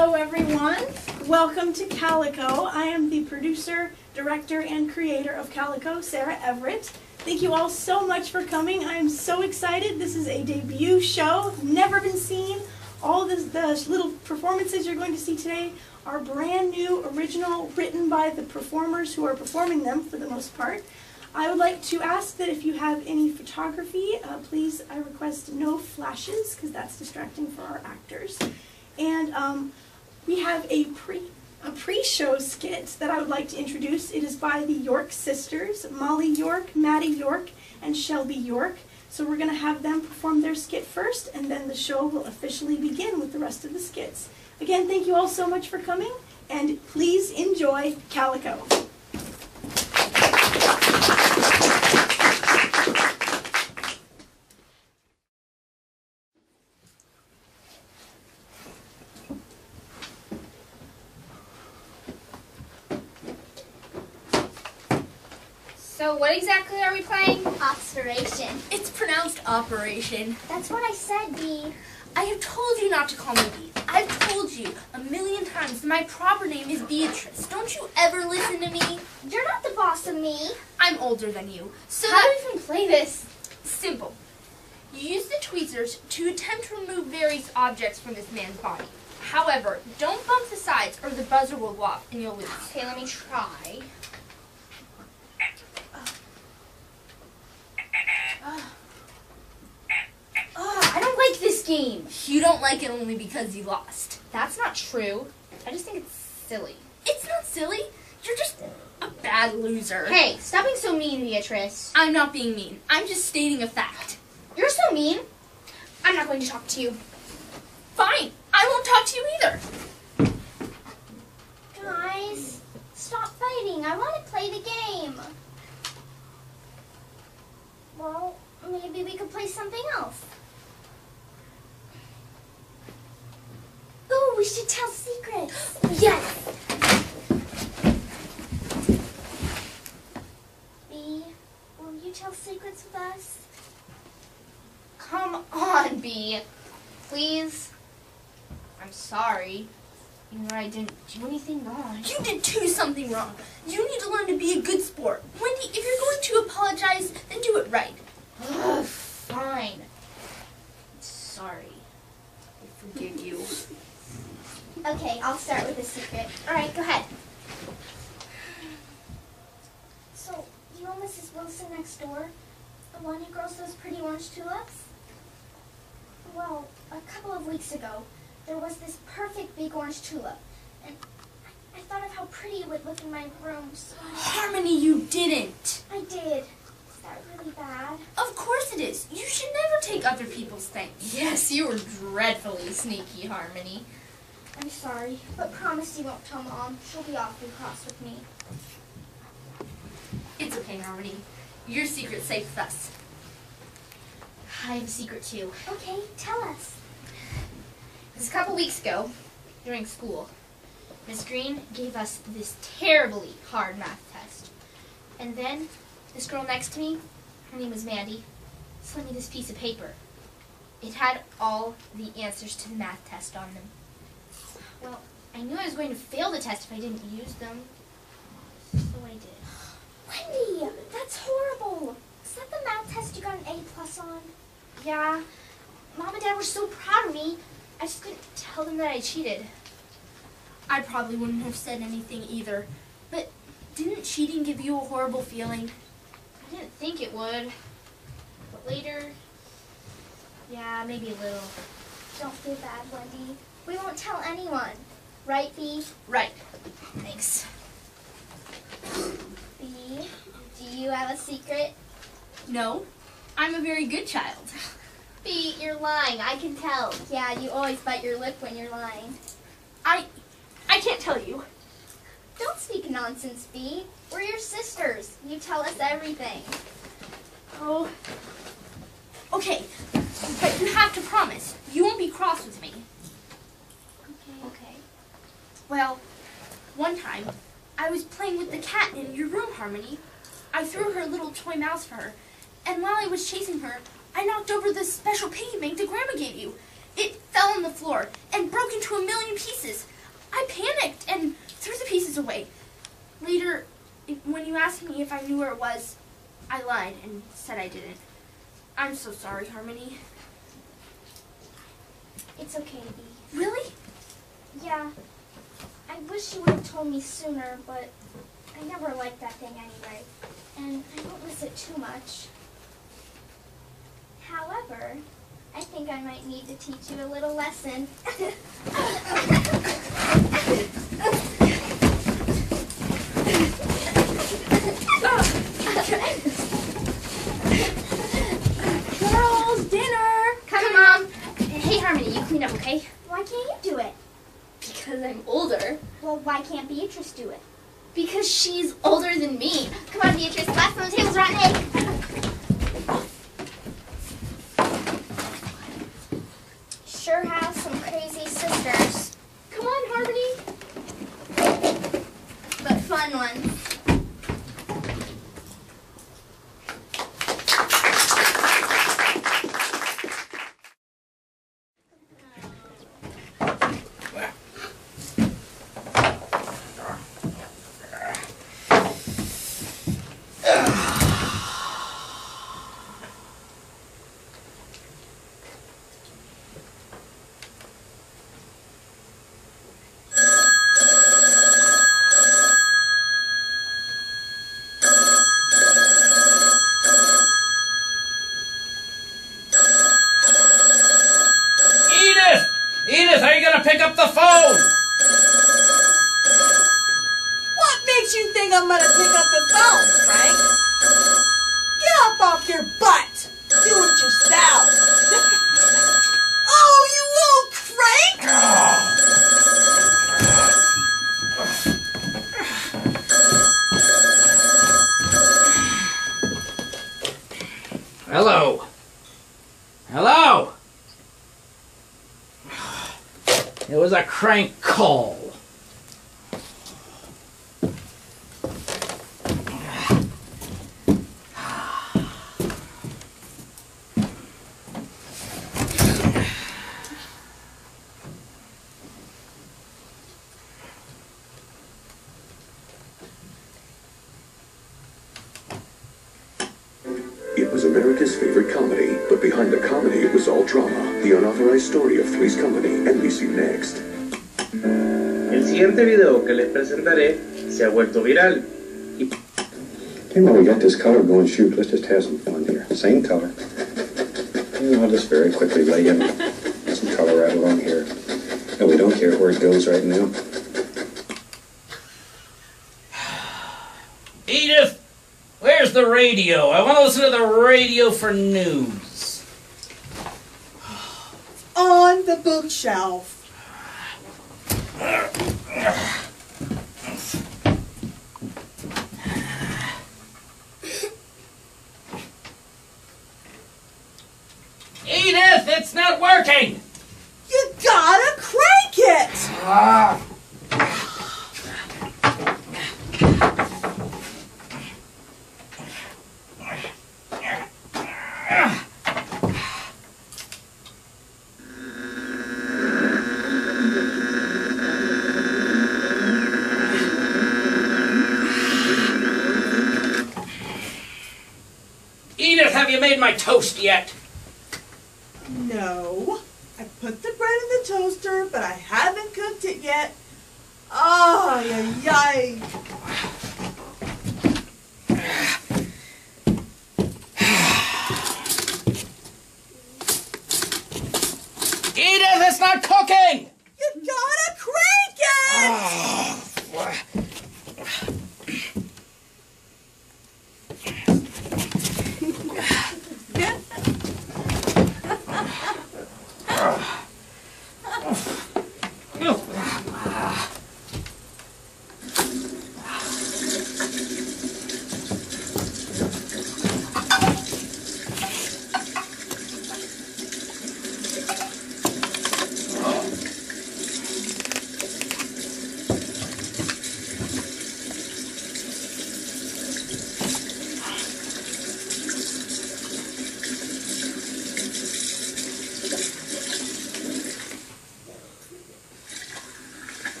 Hello everyone, welcome to Calico. I am the producer, director, and creator of Calico, Sarah Everett. Thank you all so much for coming. I am so excited. This is a debut show, never been seen. All the little performances you're going to see today are brand new, original, written by the performers who are performing them for the most part. I would like to ask that if you have any photography, please, I request no flashes because that's distracting for our actors. And we have a pre-show skit that I would like to introduce. It is by the York sisters, Molly York, Maddie York, and Shelby York. So we're going to have them perform their skit first, and then the show will officially begin with the rest of the skits. Again, thank you all so much for coming, and please enjoy Calico. So what exactly are we playing? Observation. It's pronounced operation. That's what I said, Bee. I have told you not to call me Bee. I've told you a million times that my proper name is Beatrice. Don't you ever listen to me? You're not the boss of me. I'm older than you. So how do we even play this? Simple. You use the tweezers to attempt to remove various objects from this man's body. However, don't bump the sides or the buzzer will go off and you'll lose. Okay, let me try. I don't like this game. You don't like it only because you lost. That's not true. I just think it's silly. It's not silly. You're just a bad loser. Hey, stop being so mean, Beatrice. I'm not being mean. I'm just stating a fact. You're so mean. I'm not going to talk to you. Fine. I won't talk to you either. Guys, stop fighting. I want to play the game. Well, maybe we could play something else. Ooh, we should tell secrets. Yes! Bee, will you tell secrets with us? Come on, Bee. Please. I'm sorry. You know, I didn't do anything wrong. You did do something wrong. You need to learn to be a good sport. Wendy, if you're going to apologize, then do it right. Ugh, fine. Sorry. I forgive you. Okay, I'll start with a secret. Alright, go ahead. So, you know Mrs. Wilson next door? The one who grows those pretty orange tulips? Well, a couple of weeks ago, there was this perfect big orange tulip. And I thought of how pretty it would look in my room, so Harmony, you didn't. I did. Is that really bad? Of course it is. You should never take other people's things. Yes, you were dreadfully sneaky, Harmony. I'm sorry, but promise you won't tell Mom. She'll be awfully cross with me. It's okay, Harmony. Your secret's safe with us. I have a secret, too. Okay, tell us. Because a couple weeks ago, during school, Miss Green gave us this terribly hard math test. And then, this girl next to me, her name was Maddie, sent me this piece of paper. It had all the answers to the math test on them. Well, I knew I was going to fail the test if I didn't use them, so I did. Wendy, that's horrible. Is that the math test you got an A+ on? Yeah, Mom and Dad were so proud of me, I just couldn't tell them that I cheated. I probably wouldn't have said anything either. But didn't cheating give you a horrible feeling? I didn't think it would, but later, yeah, maybe a little. Don't feel bad, Wendy. We won't tell anyone. Right, Bee? Right. Thanks. Bee, do you have a secret? No, I'm a very good child. Bee, you're lying. I can tell. Yeah, you always bite your lip when you're lying. I can't tell you. Don't speak nonsense, Bee. We're your sisters. You tell us everything. Oh. Okay, but you have to promise. You won't be cross with me. Okay. Well, one time, I was playing with the cat in your room, Harmony. I threw her a little toy mouse for her, and while I was chasing her, I knocked over the special piggy bank that Grandma gave you. It fell on the floor and broke into a million pieces. I panicked and threw the pieces away. Later, when you asked me if I knew where it was, I lied and said I didn't. I'm so sorry, Harmony. It's okay, Dee. Really? Yeah. I wish you would have told me sooner, but I never liked that thing anyway. And I don't miss it too much. However, I think I might need to teach you a little lesson. Girls, dinner! Come, Mom. Hey, Harmony, you clean up, okay? Why can't you do it? Because I'm older. Well, why can't Beatrice do it? Because she's older than me. Come on, Beatrice. Last on the table's rotten egg. Sure have some crazy sisters. Come on, Harmony. But fun ones. Edith, are you going to pick up the phone? What makes you think I'm gonna pick up the phone, Frank? Get up off your butt! Do it yourself! Oh, you won't, Frank! Hello? Hello? It was a crank call. It was America's favorite comedy, but behind the comedy it was all drama. The unauthorized story of Three's Company, NBC Next. El siguiente video que les presentaré se ha vuelto viral. Hey, while we got this color going, shoot, let's just have some fun here. Same color. I'll just very quickly lay in some color right along here. And we don't care where it goes right now. Edith, where's the radio? I want to listen to the radio for news. On the bookshelf. Edith, it's not working! You gotta crank it! Edith, have you made my toast yet? No. I put the bread in the toaster, but I haven't cooked it yet. Oh, yay. Edith, it's not cooking! You gotta crank it!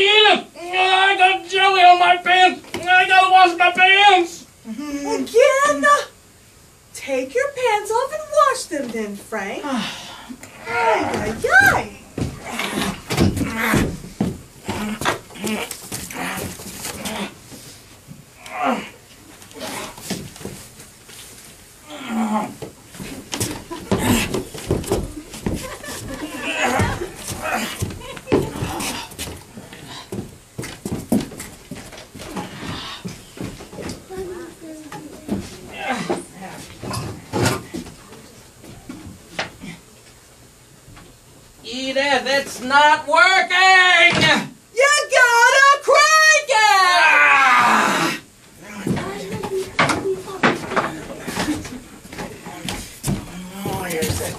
Edith! I got jelly on my pants! I gotta wash my pants! Again? Take your pants off and wash them then, Frank. Ay, ay, ay. Edith, it's not working! You gotta crank it! Ah! Oh, here's it.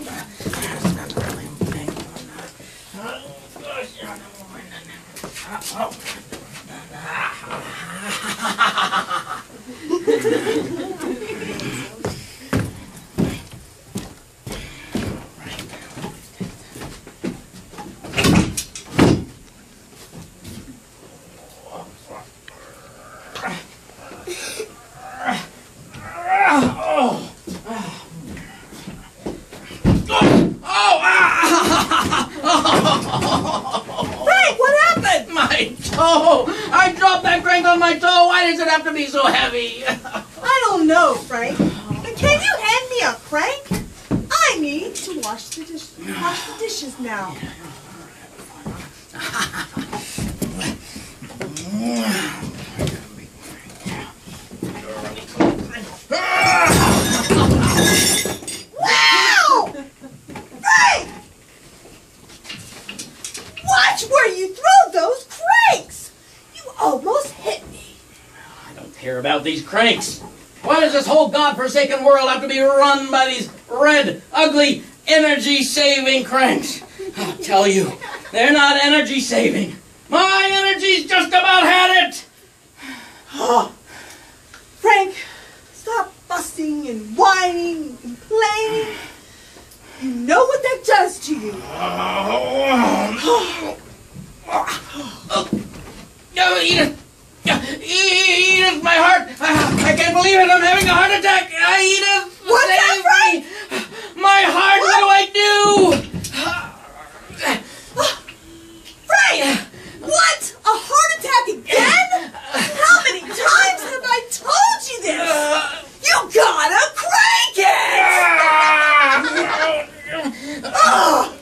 Frank, what happened? My toe! I dropped that crank on my toe! Why does it have to be so heavy? I don't know, Frank. Can you hand me a crank? I need to wash the dishes now. Wow! Frank! Watch where you throw those cranks! You almost hit me. I don't care about these cranks. Why does this whole godforsaken world have to be run by these red, ugly, energy-saving cranks? I'll tell you, they're not energy-saving. My energy's just about had it. Frank, stop fussing and whining and complaining. You know what that does to you. Edith! Edith, my heart! I can't believe it! I'm having a heart attack! Edith! What's that, Frank? My heart! What do I do? Frank! What? A heart attack again? How many times have I told you this? You gotta crank it! Oh.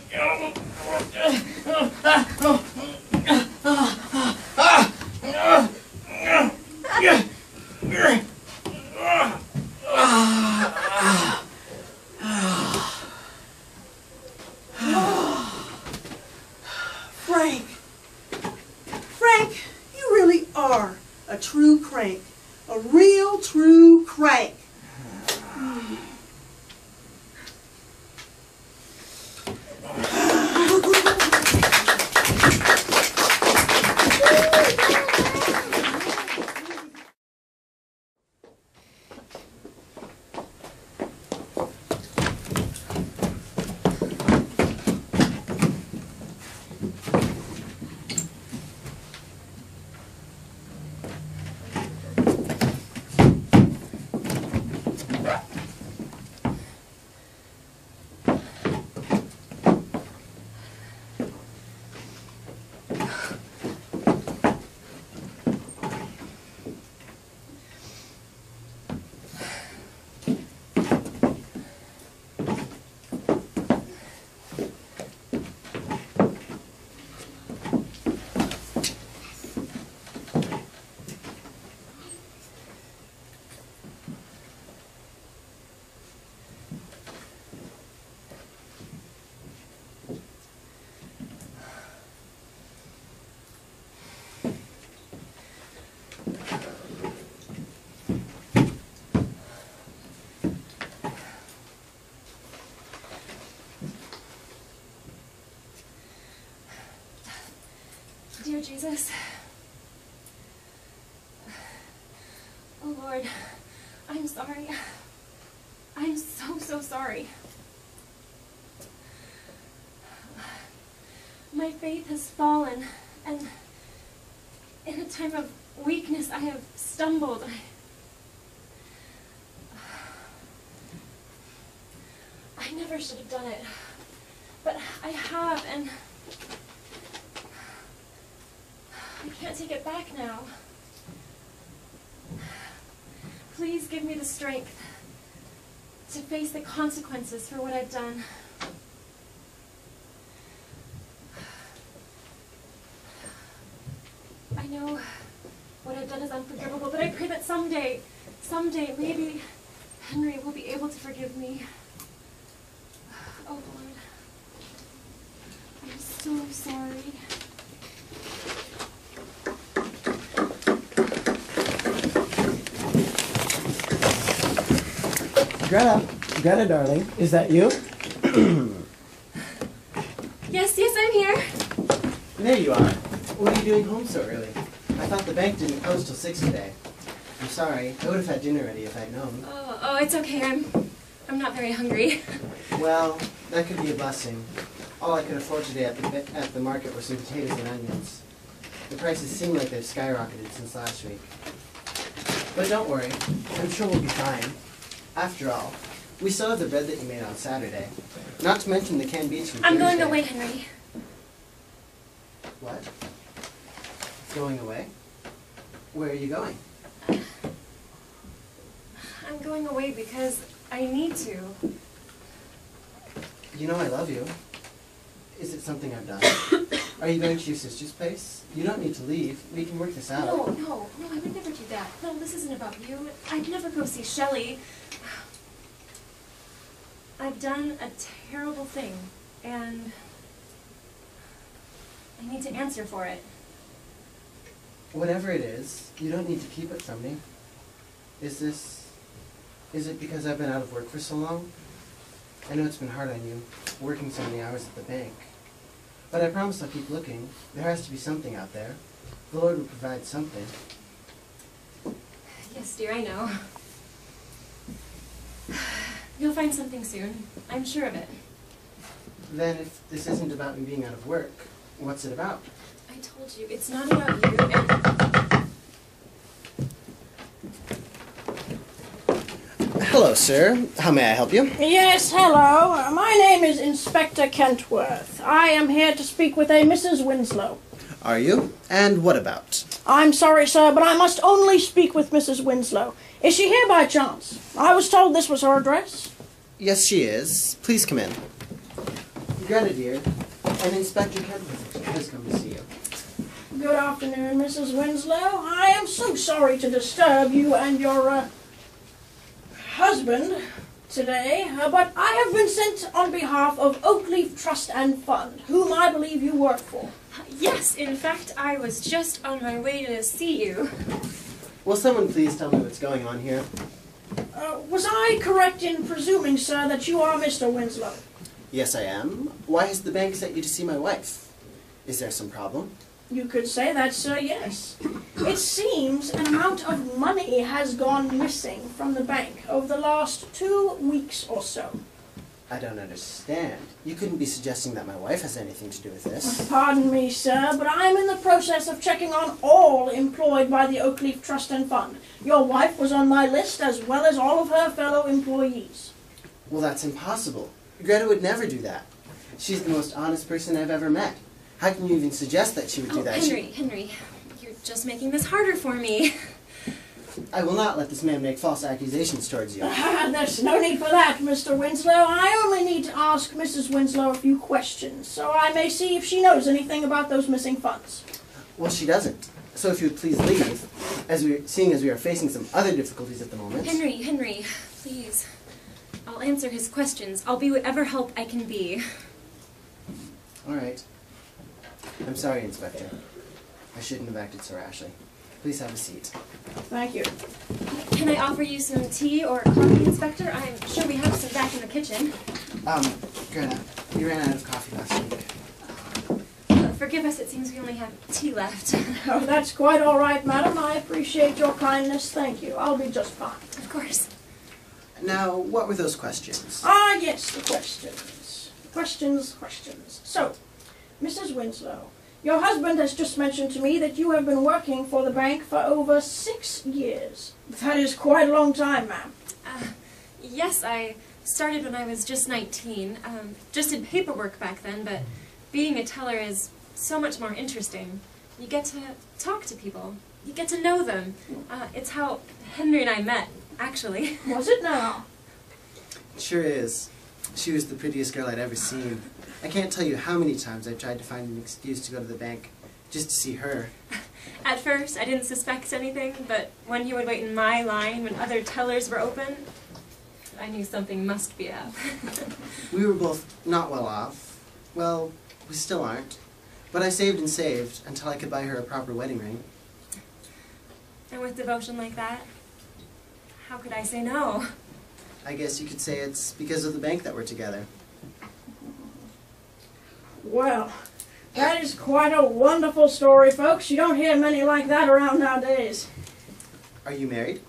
dear Jesus. Oh, Lord, I'm sorry. I'm so, so sorry. My faith has fallen, and in a time of weakness I have stumbled. I never should have done it, but I have, and I can't take it back now. Please give me the strength to face the consequences for what I've done. I know what I've done is unforgivable, but I pray that someday, maybe Henry will be able to forgive me. Oh, Lord, I'm so sorry. Greta, darling, is that you? Yes, I'm here. There you are. What are you doing home so early? I thought the bank didn't close till 6 today. I'm sorry. I would have had dinner ready if I'd known. Oh, it's okay. I'm not very hungry. Well, that could be a blessing. All I could afford today at the market were some potatoes and onions. The prices seem like they've skyrocketed since last week. But don't worry. I'm sure we'll be fine. After all, we still have the bread that you made on Saturday. Not to mention the canned beets from I'm going Thursday. away, Henry. What? Going away? Where are you going? I'm going away because I need to. You know I love you. Is it something I've done? Are you going to your sister's place? You don't need to leave. We can work this out. No, I would never do that. No, this isn't about you. I'd never go see Shelly. I've done a terrible thing, and I need to answer for it. Whatever it is, you don't need to keep it from me. Is it because I've been out of work for so long? I know it's been hard on you, working so many hours at the bank. But I promise I'll keep looking. There has to be something out there. The Lord will provide something. Yes, dear, I know. You'll find something soon. I'm sure of it. Then if this isn't about me being out of work, what's it about? I told you, it's not about you, and... Hello, sir. How may I help you? Yes, hello. My name is Inspector Kentworth. I am here to speak with a Mrs. Winslow. Are you? And what about? I'm sorry, sir, but I must only speak with Mrs. Winslow. Is she here by chance? I was told this was her address. Yes, she is. Please come in. Greta, dear, and Inspector Kentworth has come to see you. Good afternoon, Mrs. Winslow. I am so sorry to disturb you and your, husband today, but I have been sent on behalf of Oakleaf Trust and Fund, whom I believe you work for. Yes, in fact, I was just on my way to see you. Will someone please tell me what's going on here? Was I correct in presuming, sir, that you are Mr. Winslow? Yes, I am. Why has the bank sent you to see my wife? Is there some problem? You could say that, sir, yes. It seems an amount of money has gone missing from the bank over the last 2 weeks or so. I don't understand. You couldn't be suggesting that my wife has anything to do with this. Pardon me, sir, but I'm in the process of checking on all employed by the Oakleaf Trust and Fund. Your wife was on my list, as well as all of her fellow employees. Well, that's impossible. Greta would never do that. She's the most honest person I've ever met. How can you even suggest that she would do that? Henry, you're just making this harder for me. I will not let this man make false accusations towards you. There's no need for that, Mr. Winslow. I only need to ask Mrs. Winslow a few questions, so I may see if she knows anything about those missing funds. Well, she doesn't. So if you would please leave, seeing as we are facing some other difficulties at the moment. Henry, please. I'll answer his questions. I'll be whatever help I can be. All right. I'm sorry, Inspector. I shouldn't have acted so rashly. Please have a seat. Thank you. Can I offer you some tea or coffee, Inspector? I'm sure we have some back in the kitchen. Greta, you ran out of coffee last week. For Forgive us, it seems we only have tea left. Oh, that's quite all right, madam. I appreciate your kindness. Thank you. I'll be just fine. Of course. Now, what were those questions? Ah, yes, the questions. Questions. So, Mrs. Winslow, your husband has just mentioned to me that you have been working for the bank for over 6 years. That is quite a long time, ma'am. Yes, I started when I was just 19. Just did paperwork back then, but being a teller is so much more interesting. You get to talk to people. You get to know them. It's how Henry and I met, actually. Was it now? It sure is. She was the prettiest girl I'd ever seen. I can't tell you how many times I've tried to find an excuse to go to the bank just to see her. At first, I didn't suspect anything, but when he would wait in my line when other tellers were open, I knew something must be up. We were both not well off. Well, we still aren't. But I saved and saved until I could buy her a proper wedding ring. And with devotion like that, how could I say no? I guess you could say it's because of the bank that we're together. Well, that is quite a wonderful story, folks. You don't hear many like that around nowadays. Are you married?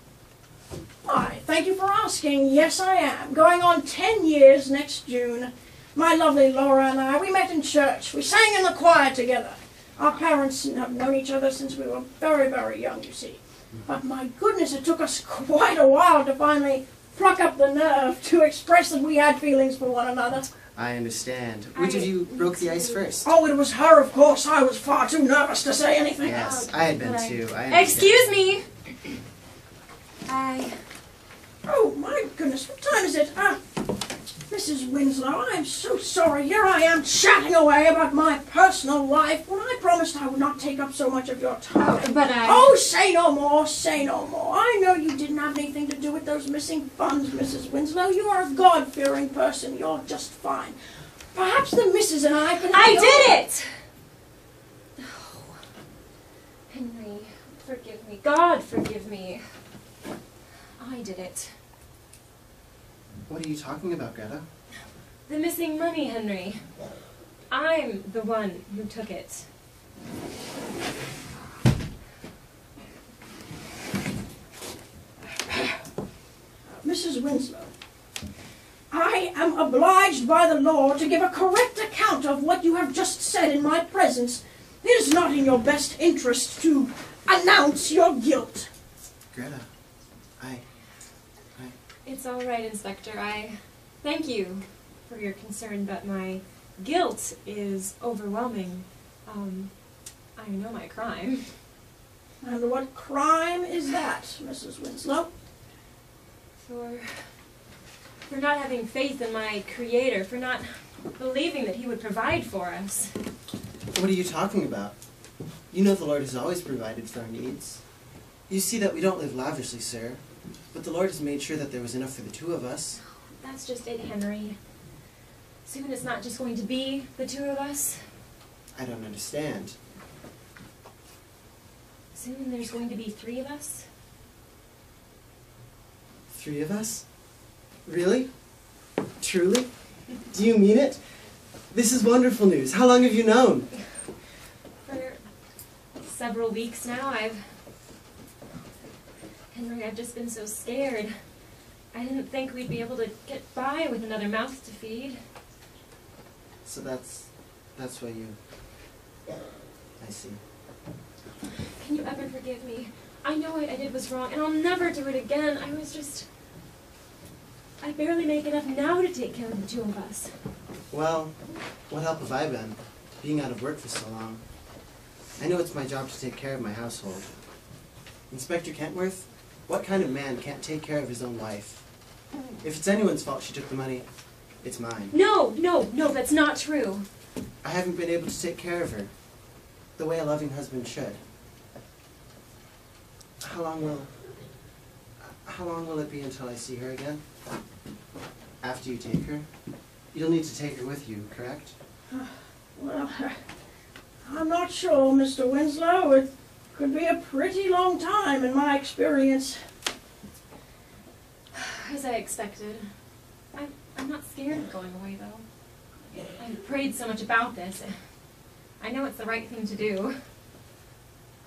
Why, thank you for asking. Yes, I am. Going on 10 years next June. My lovely Laura and I, we met in church. We sang in the choir together. Our parents have known each other since we were very, very young, you see. But my goodness, it took us quite a while to finally pluck up the nerve to express that we had feelings for one another. I understand. Which of you broke the ice first? Oh, it was her, of course. I was far too nervous to say anything. Yes, I had been too. I understand. Excuse me! Oh, my goodness, what time is it? Mrs. Winslow, I'm so sorry. Here I am chatting away about my personal life when I promised I would not take up so much of your time. Oh, say no more, say no more. I know you didn't have anything to do with those missing funds, Mrs. Winslow. You are a God-fearing person. You're just fine. Perhaps the missus and I can... I did it! Oh, Henry, forgive me. God, forgive me. I did it. What are you talking about, Greta? The missing money, Henry. I'm the one who took it. Mrs. Winslow, I am obliged by the law to give a correct account of what you have just said in my presence. It is not in your best interest to announce your guilt. Greta, It's all right, Inspector. I thank you for your concern, but my guilt is overwhelming. I know my crime. And what crime is that, Mrs. Winslow? For not having faith in my Creator, for not believing that He would provide for us. What are you talking about? You know the Lord has always provided for our needs. You see that we don't live lavishly, sir. But the Lord has made sure that there was enough for the two of us. That's just it, Henry. Soon it's not just going to be the two of us. I don't understand. Soon there's going to be 3 of us. 3 of us? Really? Truly? Do you mean it? This is wonderful news. How long have you known? For several weeks now. Henry, I've just been so scared. I didn't think we'd be able to get by with another mouth to feed. So that's why you... I see. Can you ever forgive me? I know what I did was wrong, and I'll never do it again. I barely make enough now to take care of the 2 of us. Well, what help have I been, being out of work for so long? I know it's my job to take care of my household. Inspector Kentworth, what kind of man can't take care of his own wife? If it's anyone's fault she took the money, it's mine. No, that's not true. I haven't been able to take care of her the way a loving husband should. How long will it be until I see her again? After you take her? You'll need to take her with you, correct? Well, I'm not sure, Mr. Winslow. It could be a pretty long time in my experience. As I expected. I'm not scared of going away, though. I've prayed so much about this. I know know it's the right thing to do.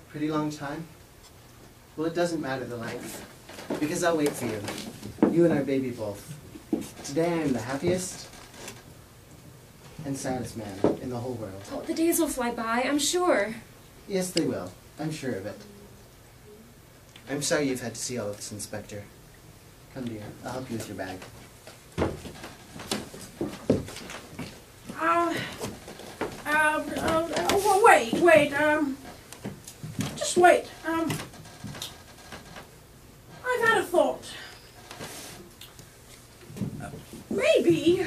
Pretty long time? Well, it doesn't matter the length, because I'll wait for you. You and our baby both. Today I am the happiest and saddest man in the whole world. Oh, the days will fly by, I'm sure. Yes, they will. I'm sure of it. I'm sorry you've had to see all of this, Inspector. Come, dear. I'll help you with your bag. Wait, just wait. I've had a thought. Maybe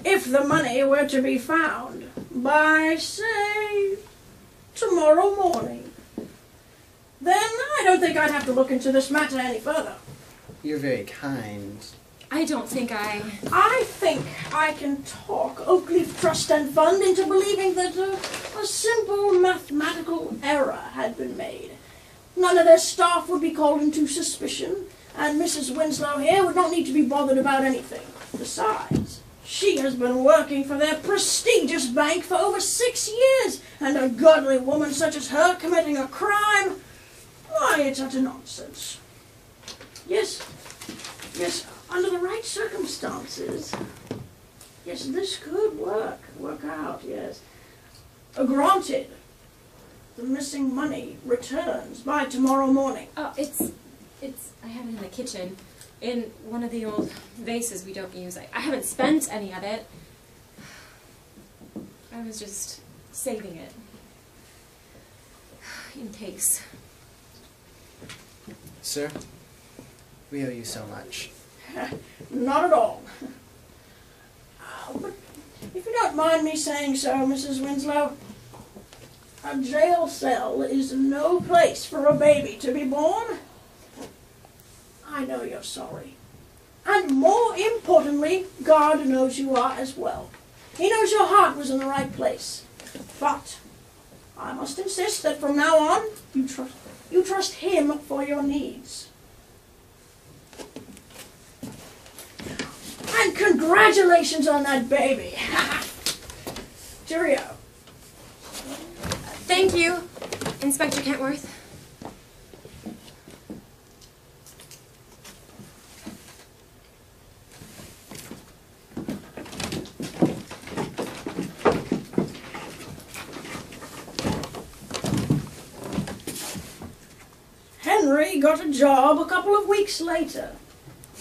if the money were to be found by, say, tomorrow morning, then I don't think I'd have to look into this matter any further. You're very kind. I don't think I think I can talk Oakleaf Trust and Fund into believing that a simple mathematical error had been made. None of their staff would be called into suspicion, and Mrs. Winslow here would not need to be bothered about anything. Besides, she has been working for their prestigious bank for over 6 years, and a godly woman such as her committing a crime, why, it's utter nonsense. Yes, under the right circumstances, yes, this could work out, yes. Granted, the missing money returns by tomorrow morning. Oh, it's, I have it in the kitchen, in one of the old vases we don't use. I haven't spent any of it. I was just saving it, in case. Sir, we owe you so much. Not at all. But if you don't mind me saying so, Mrs. Winslow, a jail cell is no place for a baby to be born. I know you're sorry. And more importantly, God knows you are as well. He knows your heart was in the right place. But I must insist that from now on, you trust Him for your needs. And congratulations on that baby. Cheerio. Thank you, Inspector Kentworth. Henry got a job a couple of weeks later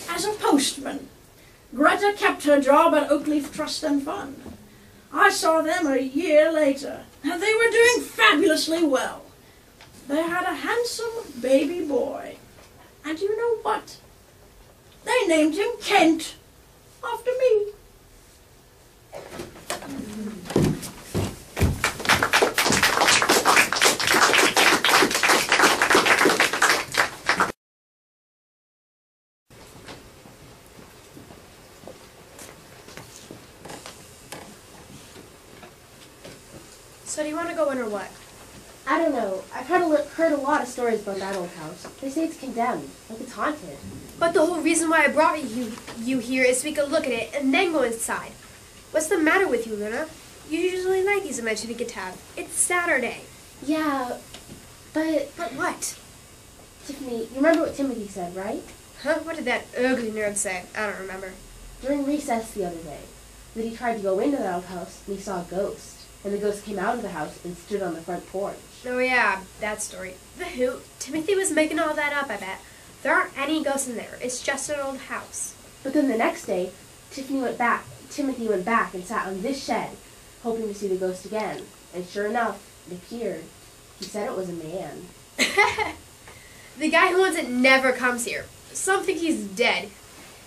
as a postman. Greta kept her job at Oakleaf Trust and Fund. I saw them a year later, and they were doing fabulously well. They had a handsome baby boy. And you know what? They named him Kent, after me. So do you want to go in or what? I don't know. I've heard a lot of stories about that old house. They say it's condemned, like it's haunted. But the whole reason why I brought you here is so we could look at it and then go inside. What's the matter with you, Luna? You usually like these events you get to have. It's Saturday. Yeah, but... But what? Tiffany, you remember what Timothy said, right? Huh? What did that ugly nerd say? I don't remember. During recess the other day, that he tried to go into that old house and he saw a ghost. And the ghost came out of the house and stood on the front porch. Oh yeah, that story. The who? Timothy was making all that up, I bet. There aren't any ghosts in there. It's just an old house. But then the next day, Timothy went back and sat on this shed, hoping to see the ghost again. And sure enough, it appeared. He said it was a man. The guy who wants it never comes here. Some think he's dead.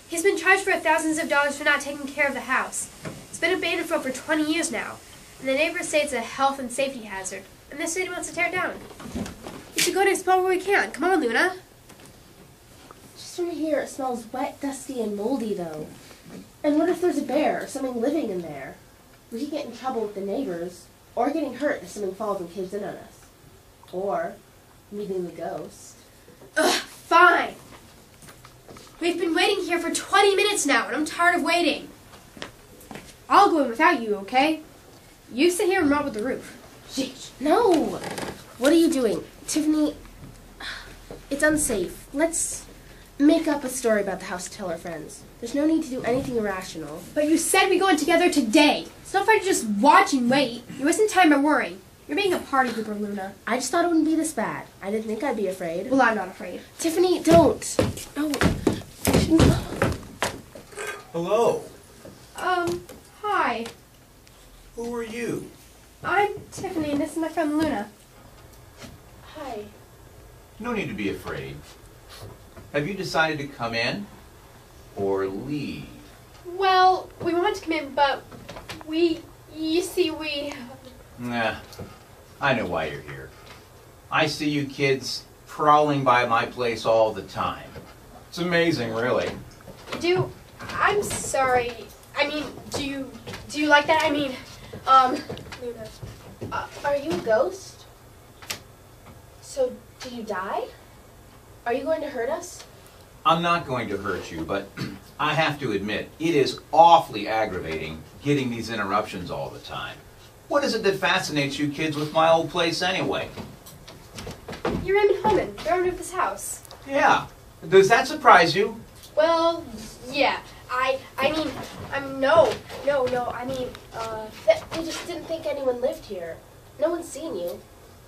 He's been charged for thousands of dollars for not taking care of the house. It's been abandoned for over 20 years now. And the neighbors say it's a health and safety hazard. And the city wants to tear it down. We should go and explore where we can. Come on, Luna. Just from here, it smells wet, dusty, and moldy, though. And what if there's a bear or something living in there? We could get in trouble with the neighbors, or getting hurt if something falls and caves in on us. Or meeting the ghost. Ugh, fine. We've been waiting here for 20 minutes now, and I'm tired of waiting. I'll go in without you, okay? You sit here and rub with the roof. Sheesh. No! What are you doing? Tiffany, it's unsafe. Let's make up a story about the house to tell our friends. There's no need to do anything irrational. But you said we go in together today. It's not fair to just watch and wait. You're wasting time by worrying. You're being a party pooper, Luna. I just thought it wouldn't be this bad. I didn't think I'd be afraid. Well, I'm not afraid. Tiffany, don't. No. Hello. Hi. Who are you? I'm Tiffany, and this is my friend Luna. Hi. No need to be afraid. Have you decided to come in or leave? Well, we wanted to come in, but you see, Nah, I know why you're here. I see you kids prowling by my place all the time. It's amazing, really. I'm sorry. I mean, do you like that? I mean, Luna. Are you a ghost? So, did you die? Are you going to hurt us? I'm not going to hurt you, but I have to admit, it is awfully aggravating getting these interruptions all the time. What is it that fascinates you kids with my old place anyway? You're Raymond Cummins. They're owner of this house. Yeah. Does that surprise you? Well, yeah. I mean, We just didn't think anyone lived here. No one's seen you.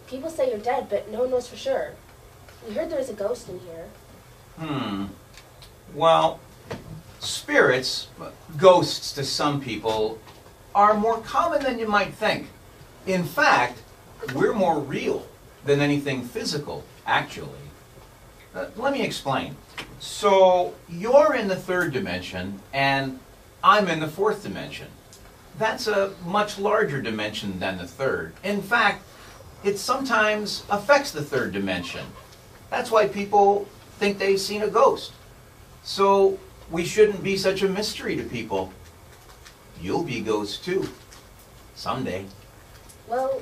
People say you're dead, but no one knows for sure. We heard there was a ghost in here. Well, spirits, ghosts to some people, are more common than you might think. In fact, we're more real than anything physical, actually. Let me explain. So, you're in the third dimension, and I'm in the fourth dimension. That's a much larger dimension than the third. In fact, it sometimes affects the third dimension. That's why people think they've seen a ghost. So, we shouldn't be such a mystery to people. You'll be ghosts too, someday. Well,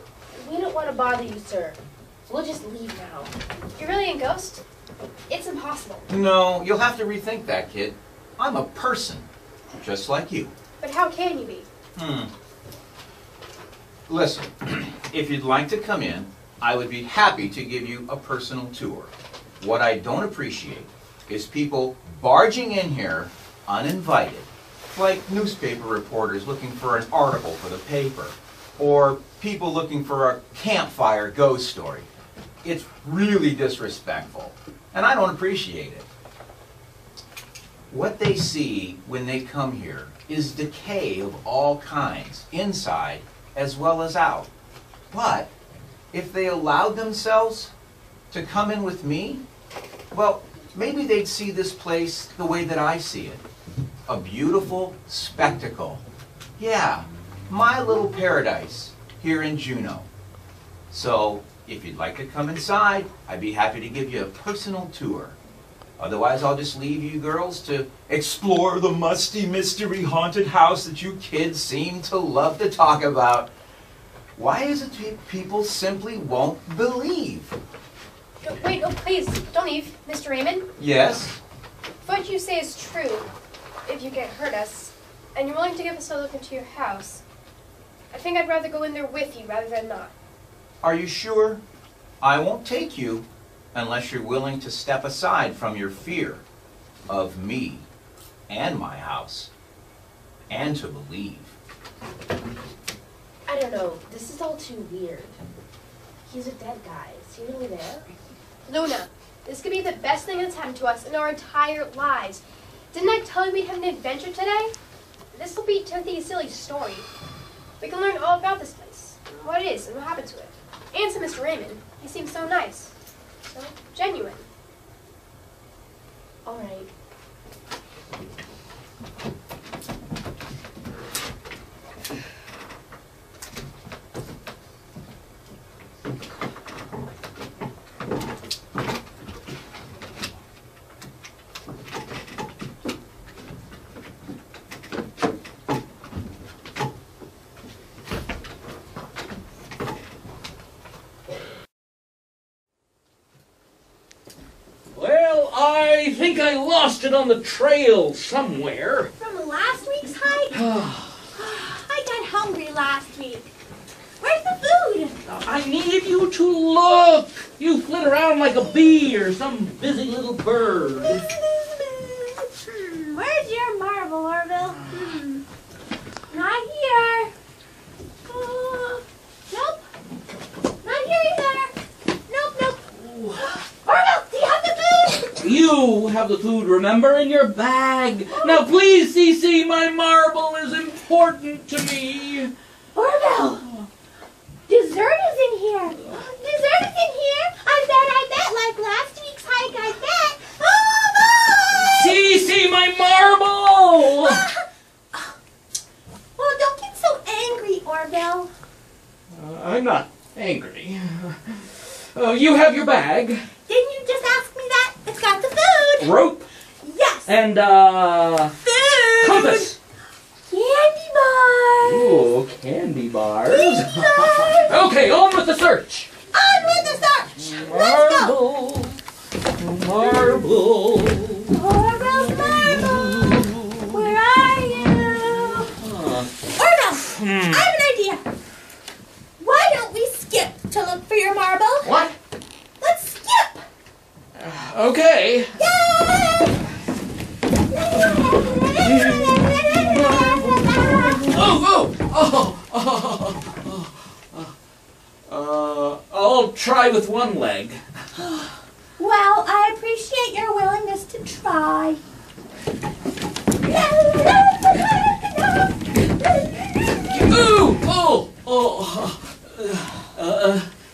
we don't want to bother you, sir. We'll just leave now. you're really a ghost? It's impossible. No, you'll have to rethink that, kid. I'm a person, just like you. But how can you be? Listen, if you'd like to come in, I would be happy to give you a personal tour. What I don't appreciate is people barging in here uninvited, like newspaper reporters looking for an article for the paper, or people looking for a campfire ghost story. It's really disrespectful, and I don't appreciate it. What they see when they come here is decay of all kinds, inside as well as out. But if they allowed themselves to come in with me, well, maybe they'd see this place the way that I see it. A beautiful spectacle. Yeah, my little paradise here in Juneau. So, if you'd like to come inside, I'd be happy to give you a personal tour. Otherwise, I'll just leave you girls to explore the musty, mystery haunted house that you kids seem to love to talk about. Why is it people simply won't believe? Wait, please, don't leave, Mr. Raymond. Yes? If what you say is true, if you can't hurt us, and you're willing to give us a look into your house, I think I'd rather go in there with you rather than not. Are you sure? I won't take you unless you're willing to step aside from your fear of me and my house, and to believe. I don't know. This is all too weird. He's a dead guy. Is he really there? Luna, this could be the best thing that's happened to us in our entire lives. Didn't I tell you we'd have an adventure today? This will be Timothy's silly story. We can learn all about this place, what it is and what happened to it. And to Mr. Raymond. He seems so nice. So genuine. All right. I think I lost it on the trail somewhere. From last week's hike? I got hungry last week. Where's the food? I need you to look. You flit around like a bee or some busy little bird. Where's your marble, Orville? Not here. Nope. Not here either. Nope. Orville, do you have the food? You have the food, remember, in your bag. Now, please, CiCi, my marble is important to me. Orville, dessert is in here. Dessert is in here. I bet, like last week's hike, I bet. Oh, no! CiCi, my marble! Well, don't get so angry, Orville. I'm not angry. You have your bag. Didn't you just ask me that? It's got the food. Rope. Yes. And, food. Compass. Candy bars. Ooh, candy bars. Candy bars. Okay, on with the search. On with the search. Let's go. Marble. Orville's marble. Where are you? Orville, I have an idea. Why don't we skip to look for your marble? What? Let's skip. Okay. I'll try with one leg. Well, I appreciate your willingness to try.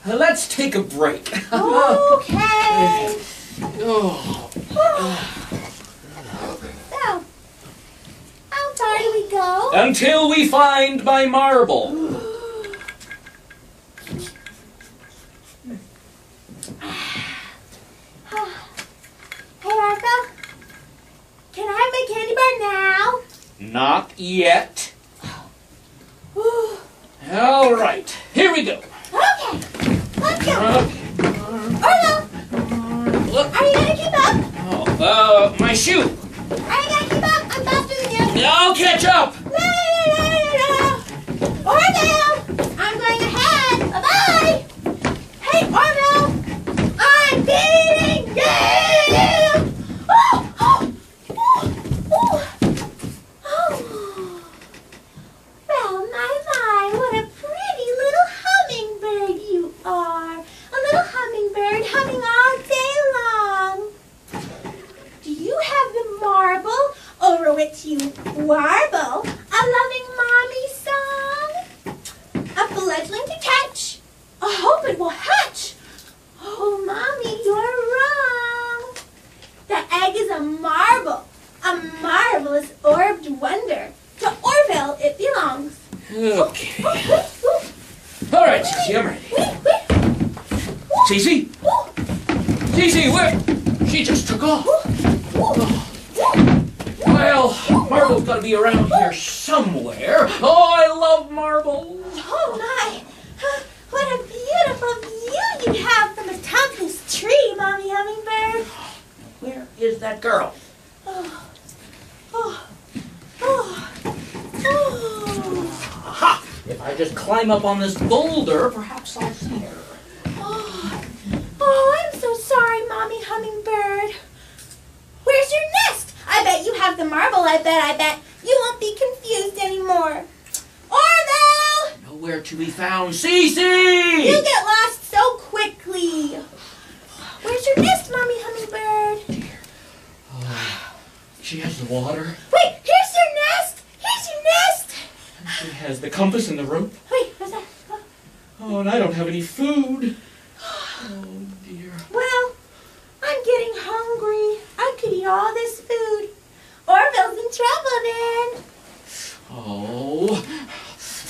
Let's take a break. Okay. So, how far do we go? Until we find my marble. Hey, Arthur. Can I have my candy bar now? Not yet. All right, here we go. Okay, let's go. Orville, are you gonna keep up? My shoe. Are you gonna keep up? I'm faster than you. I'll catch up. Orville, I'm going ahead. Bye-bye. Hey, Orville, I'm beating you. Well, my, what a pretty little hummingbird you are. A little hummingbird humming all day long. Do you have the marble over which you warble a loving mommy song? A fledgling to catch. I hope it will hatch. Oh, Mommy, you're wrong. The egg is a marble, a marvelous orbed wonder. To Orville it belongs. Okay. All right, CiCi, I'm ready. CiCi? CiCi, where? She just took off. Well, marble's got to be around here somewhere. Oh, I love marbles. Oh, my. What a beautiful view you have from the top of this tree, Mommy Hummingbird. Where is that girl? Aha! If I just climb up on this boulder, perhaps I'll see her. Oh, I'm so sorry, Mommy Hummingbird. Where's your nest? I bet you have the marble. I bet. You won't be confused anymore. Orville! Nowhere to be found. CiCi! You get lost so quickly. Where's your nest, Mommy Hummingbird? She has the water. Wait, here's your nest. Here's your nest. She has the compass and the rope. Wait, what's that? Oh, and I don't have any food. Oh, dear. Well, I'm getting hungry. I could eat all this food. Orville's in trouble then. Oh,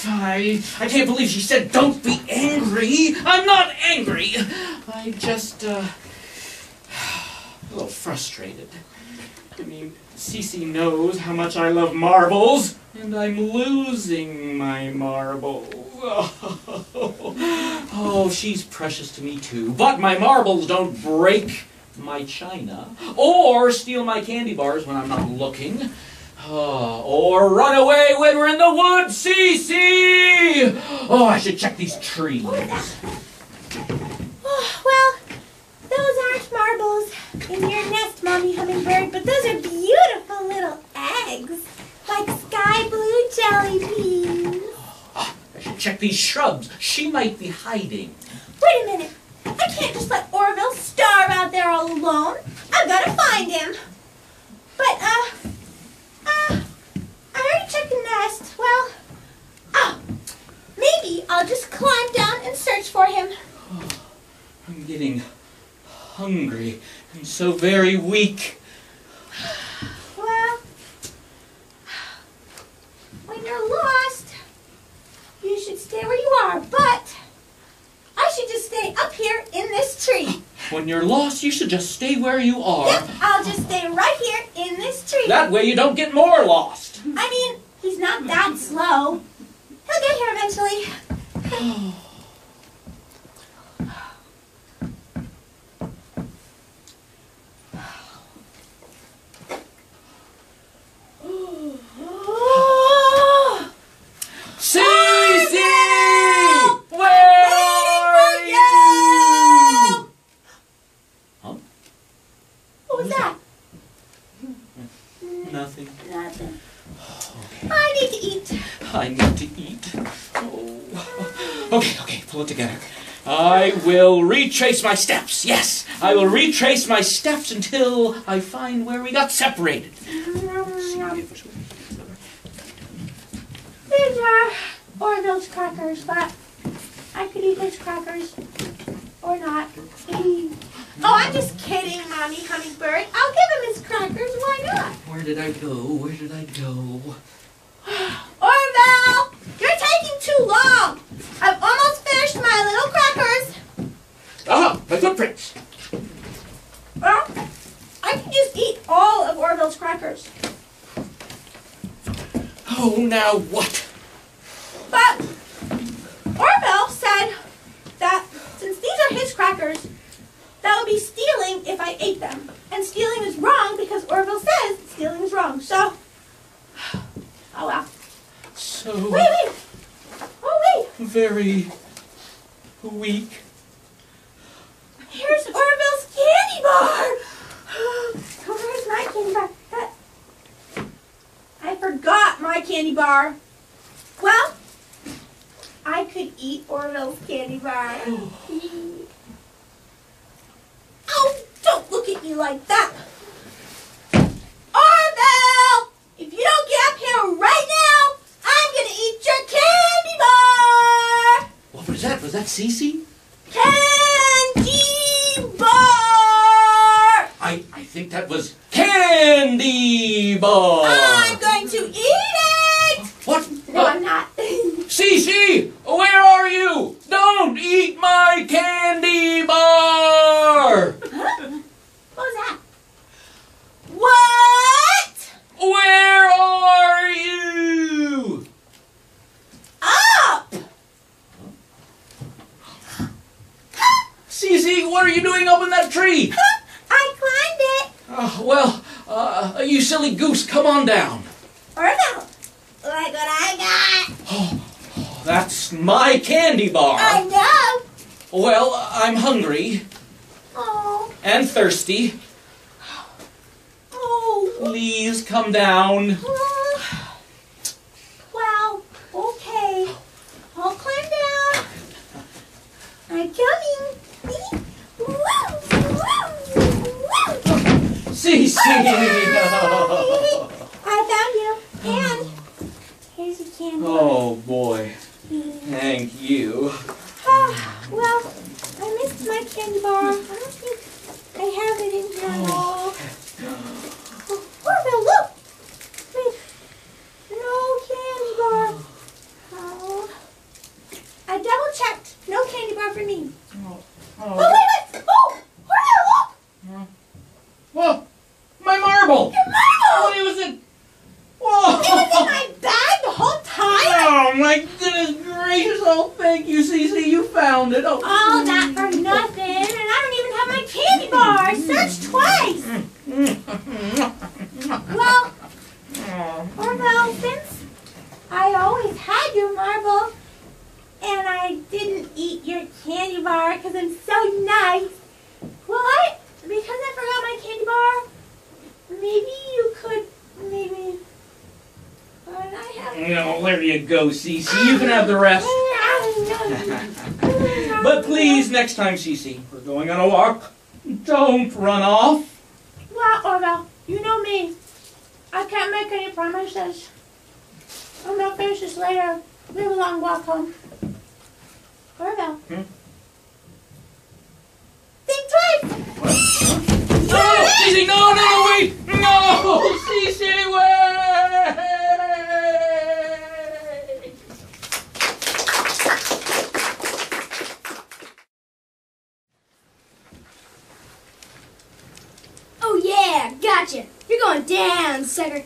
I can't believe she said don't be angry. I'm not angry. I just, a little frustrated. I mean, CiCi knows how much I love marbles, and I'm losing my marbles. Oh, she's precious to me too, but my marbles don't break my china or steal my candy bars when I'm not looking. Or run away when we're in the woods, CiCi! Oh, I should check these trees. Oh, well, those aren't marbles in your nest, Mommy Hummingbird, but those are beautiful little eggs, like sky blue jelly beans. I should check these shrubs. She might be hiding. Wait a minute. I can't just let Orville starve out there all alone. I've got to find him. But, I already checked the nest. Well, maybe I'll just climb down and search for him. Oh, I'm getting hungry and so very weak. Well, when you're lost, you should stay where you are, but I should just stay up here in this tree. When you're lost, you should just stay where you are. Yep, I'll just stay right here in this tree. That way you don't get more lost. I mean, he's not that slow. He'll get here eventually. CiCi! Where are you? Huh? What was that? Nothing. Nothing. Okay. I need to eat. I need to eat. Oh. Okay, pull it together. I will retrace my steps. Yes, I will retrace my steps until I find where we got separated. These are Orville's crackers, but I could eat his crackers or not. Oh, I'm just kidding, Mommy Hummingbird. I'll give him his crackers. Why not? Where did I go? Orville! You're taking too long! I've almost finished my little crackers. Ah, my footprints. Well, I can just eat all of Orville's crackers. Oh, now what? But Orville said that since these are his crackers, that would be stealing if I ate them. And stealing is wrong because Orville says stealing is wrong. So, oh well. So... Wait. Oh, wait. Very weak. Here's Orville's candy bar. Where's my candy bar? I forgot my candy bar. Well, I could eat Orville's candy bar. Oh, don't look at me like that. Orville! If you don't get up here right now, I'm going to eat your candy bar! What was that? Was that CiCi? Candy bar! I think that was candy bar. I'm going to eat it! What? No, I'm not. CiCi, where are you? Don't eat my candy bar! Huh? What was that? What? Where are you? Up! CiCi, what are you doing up in that tree? I climbed it. You silly goose, come on down. Orville, look what I got. Oh, that's my candy bar. I know. Well, I'm hungry. Oh. And thirsty. Oh. Please come down. Well, okay. I'll climb down. I'm coming. CiCi! I found you. And here's your candy. Oh boy. Thank you. Well, I missed my candy bar. I don't think I have it in here at all. Orville, look! Wait. No candy bar. Oh. I double checked. No candy bar for me. Oh, wait! Oh! Orville, look! Whoa! My marble! Your marble! What was it? Whoa! It was in my bag the whole time? Oh my goodness gracious! Oh, thank you, CiCi. You found it. Oh. All that for nothing, and I don't even have my candy bar. I searched twice. Well, bar because I'm so nice. What? Because I forgot my candy bar? Maybe you could, maybe. But I have... No, there you go, CiCi. You can have the rest. But please, next time, CiCi, we're going on a walk. Don't run off. Well, Orville, you know me. I can't make any promises. I'm gonna finish this later. We have a long walk home. Orville. Think twice! No, CiCi, no, wait! No, CiCi, wait! Oh yeah, gotcha. You're going down, sucker.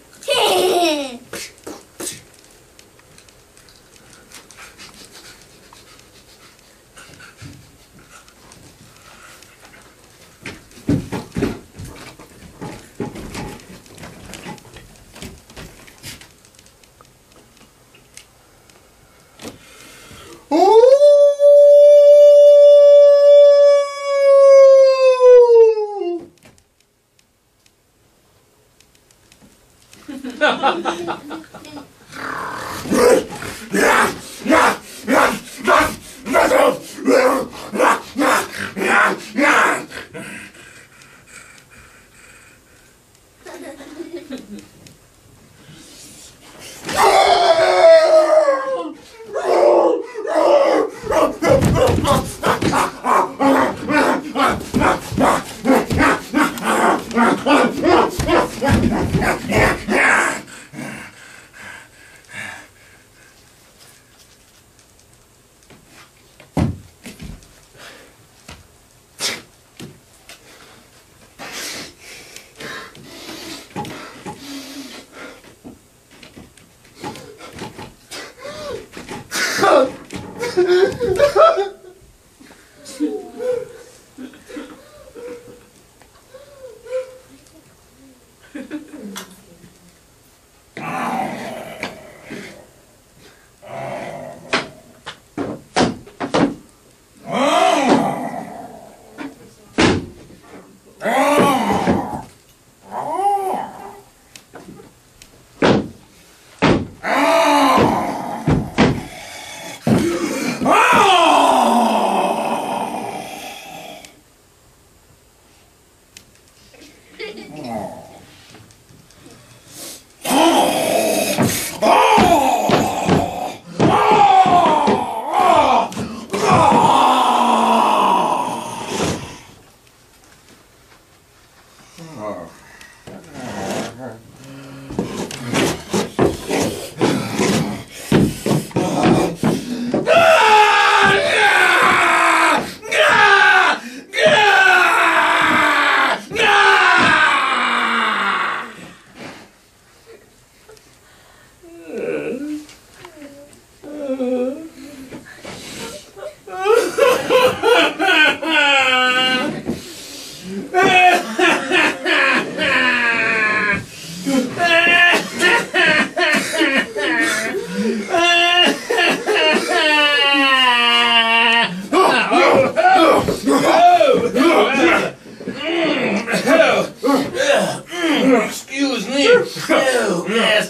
Excuse me. Oh, yes,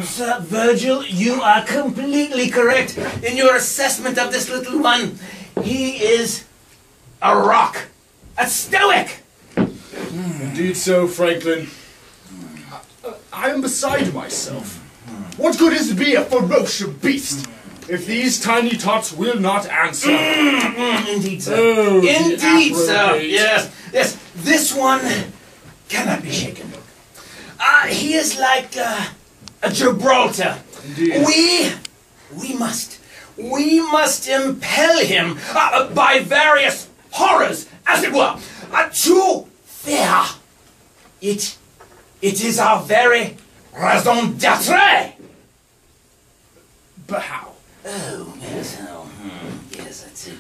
Sir Virgil, you are completely correct in your assessment of this little one. He is a rock, a stoic. Indeed so, Franklin. I am beside myself. What good is to be a ferocious beast if these tiny tots will not answer? Indeed, sir. Oh, indeed, sir. Yes, yes. This one cannot be shaken. He is like a Gibraltar. Indeed. We must impel him by various horrors, as it were, to fear. It is our very raison d'être. But how? Oh, yes, yes, let's see.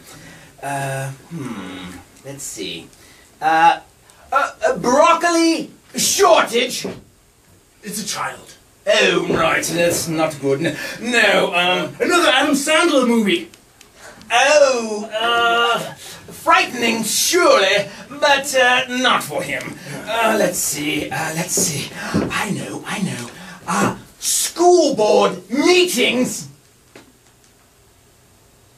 Let's see. Broccoli shortage. It's a child. Oh, right, that's not good. No, another Adam Sandler movie. Oh, frightening, surely, but not for him. Let's see. I know. School board meetings.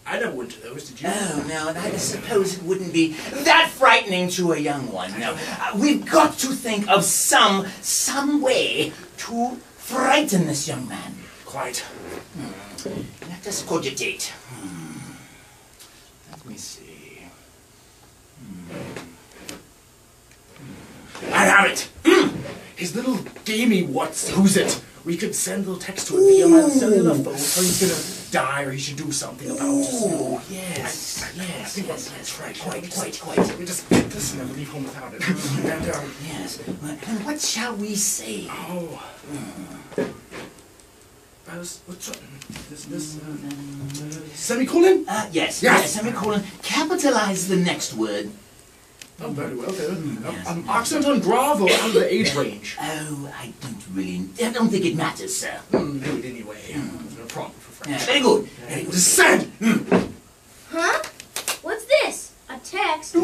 I never went to those, did you? Oh, no, and I suppose it wouldn't be that frightening to a young one. No, we've got to think of some way to frighten this young man. Quite. Let us cogitate. Let me see. I have it! His little gamey who's it? We could send a little text to him via my cellular phone, so he's gonna die or he should do something about it. Oh, yes. Right, quite. We just get this and then leave home without it. And, yes. And what shall we say? Oh. What's up? This, semicolon? Yes, semicolon. Capitalize the next word. Oh, very well, then. Accent on grave or out of the age range? Oh, I don't think it matters, sir. Do it anyway. No problem for French. Very good. Send! Huh? What's this? A text?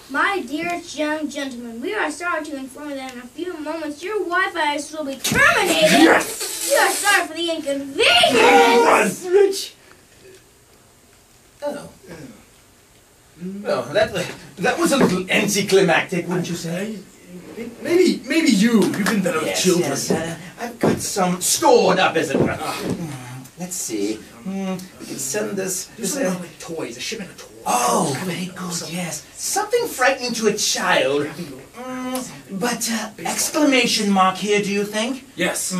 My dearest young gentleman, we are sorry to inform you that in a few moments your Wi-Fi will be terminated. Yes! We are sorry for the inconvenience. Rich. Oh. Well, that was a little anticlimactic, wouldn't you say? Maybe you've been better with children. Yes, I've got some stored up, as it were. Let's see. We can send this. Like toys, a shipment of toys. Oh, very good. Yes, something frightening to a child. But exclamation mark here, do you think? Yes.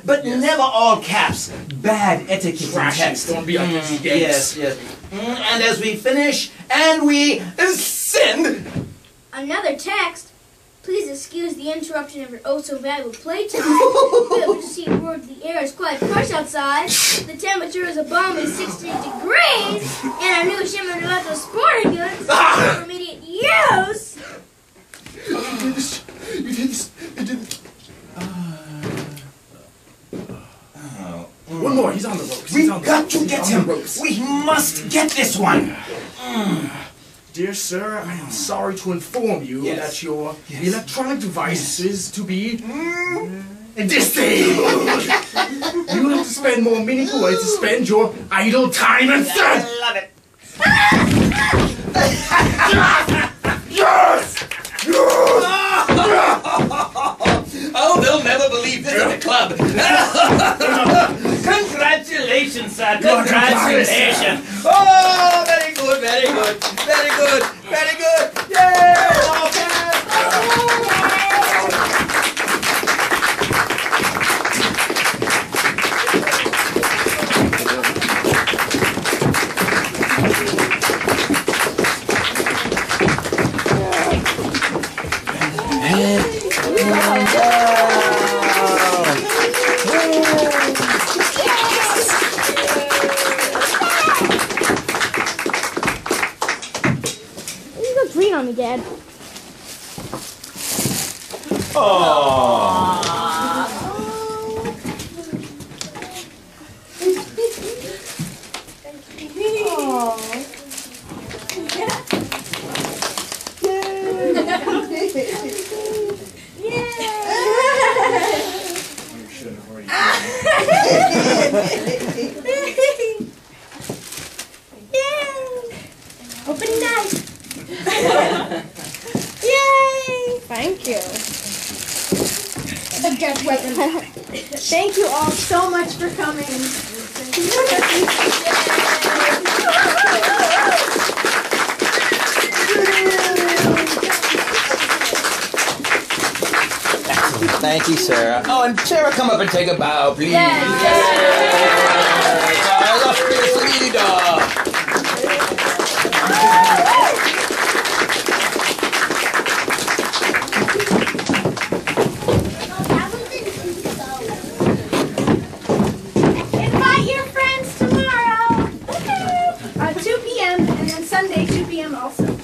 But never all caps. Bad etiquette in text. Don't be like this. Yes. And as we finish, and we send another text. Please excuse the interruption of your oh-so-valuable playtime. We have to see word the air is quite fresh outside. The temperature is a balmy 60 degrees, and our new shipment of outdoor sporting goods for immediate use. You did this. One more, he's on the ropes. We've got to get him. We must get this one. Dear sir, I am sorry to inform you that your electronic device is to be disabled. You have to spend more meaningful ways to spend your idle time instead. I love it. Yes! Oh, they'll never believe this at the club. Congratulations, sir. Congratulations. Oh, very good. Yay! On me, Dad. Opening night. Yay! Thank you. The death weapon. Thank you all so much for coming. Thank you, Sarah. Oh, and Sarah, come up and take a bow, please. Our illustrious leader. Invite your friends tomorrow. 2 p.m. and then Sunday 2 p.m. also.